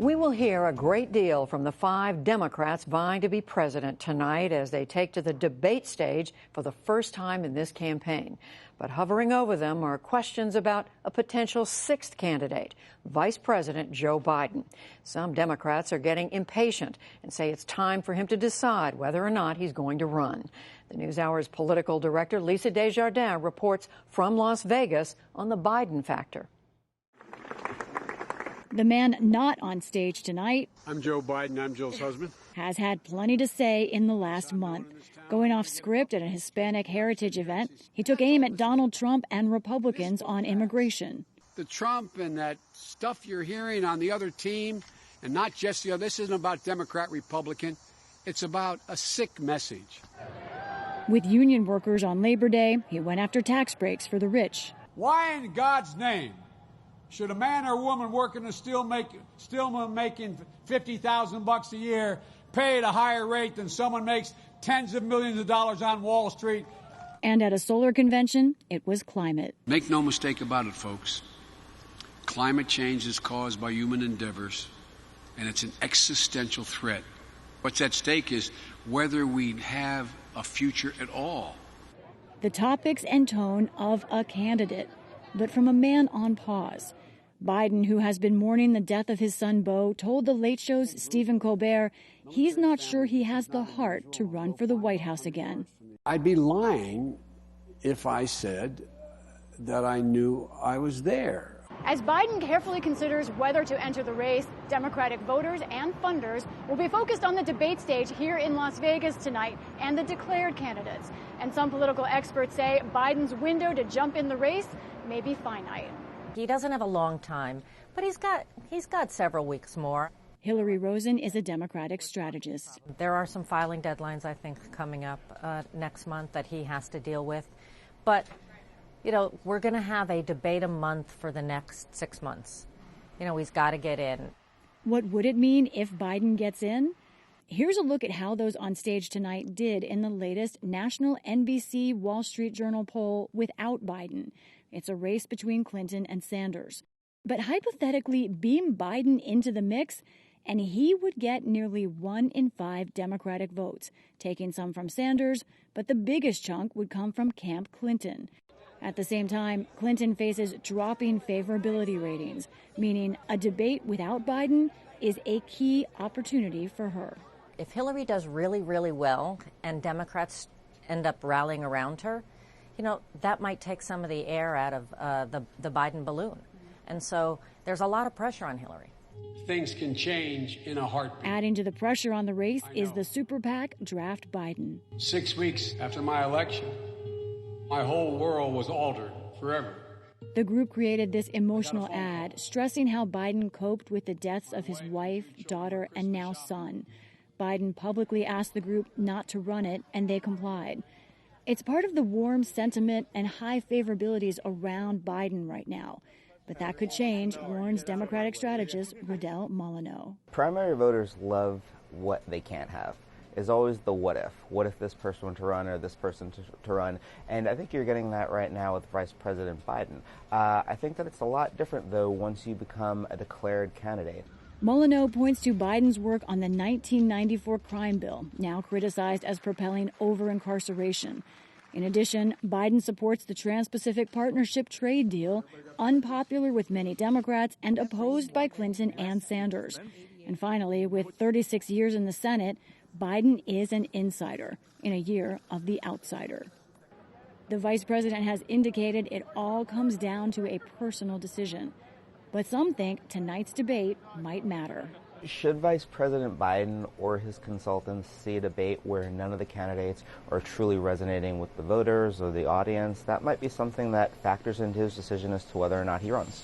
We will hear a great deal from the 5 Democrats vying to be president tonight as they take to the debate stage for the first time in this campaign. But hovering over them are questions about a potential 6th candidate, Vice President Joe Biden. Some Democrats are getting impatient and say it's time for him to decide whether or not he's going to run. The NewsHour's political director, Lisa Desjardins, reports from Las Vegas on the Biden factor. The man not on stage tonight, I'm Joe Biden, I'm Jill's husband, has had plenty to say in the last month. Going off script at a Hispanic heritage event, he took aim at Donald Trump and Republicans on immigration. The Trump and that stuff you're hearing on the other team, and not just the other, this isn't about Democrat, Republican, it's about a sick message. With union workers on Labor Day, he went after tax breaks for the rich. Why in God's name should a man or woman working a steel mill making $50,000 a year pay at a higher rate than someone makes tens of millions of dollars on Wall Street? And at a solar convention, it was climate. Make no mistake about it, folks. Climate change is caused by human endeavors, and it's an existential threat. What's at stake is whether we have a future at all. The topics and tone of a candidate, but from a man on pause. Biden, who has been mourning the death of his son Beau, told The Late Show's Stephen Colbert he's not sure he has the heart to run for the White House again. I'd be lying if I said that I knew I was there. As Biden carefully considers whether to enter the race, Democratic voters and funders will be focused on the debate stage here in Las Vegas tonight and the declared candidates. And some political experts say Biden's window to jump in the race may be finite. He doesn't have a long time, but he's got several weeks more. Hillary Rosen is a Democratic strategist. There are some filing deadlines, I think, coming up next month that he has to deal with. But, you know, we're going to have a debate a month for the next 6 months. You know, he's got to get in. What would it mean if Biden gets in? Here's a look at how those on stage tonight did in the latest national NBC Wall Street Journal poll without Biden. It's a race between Clinton and Sanders. But hypothetically, beam Biden into the mix, and he would get nearly 1 in 5 Democratic votes, taking some from Sanders, but the biggest chunk would come from Camp Clinton. At the same time, Clinton faces dropping favorability ratings, meaning a debate without Biden is a key opportunity for her. If Hillary does really, really well and Democrats end up rallying around her, you know, that might take some of the air out of the Biden balloon. And so there's a lot of pressure on Hillary. Things can change in a heartbeat. Adding to the pressure on the race is the super PAC Draft Biden. 6 weeks after my election, my whole world was altered forever. The group created this emotional ad, stressing how Biden coped with the deaths of his wife, daughter, and now son. Biden publicly asked the group not to run it, and they complied. It's part of the warm sentiment and high favorabilities around Biden right now. But that could change, warns Democratic strategist Rodell Mollineau. Primary voters love what they can't have. Is always the what if. What if this person were to run or this person to run? And I think you're getting that right now with Vice President Biden. I think that it's a lot different, though, once you become a declared candidate. Mollineau points to Biden's work on the 1994 crime bill, now criticized as propelling over-incarceration. In addition, Biden supports the Trans-Pacific Partnership trade deal, unpopular with many Democrats and opposed by Clinton and Sanders. And finally, with 36 years in the Senate, Biden is an insider in a year of the outsider. The vice president has indicated it all comes down to a personal decision. But some think tonight's debate might matter. Should Vice President Biden or his consultants see a debate where none of the candidates are truly resonating with the voters or the audience, that might be something that factors into his decision as to whether or not he runs.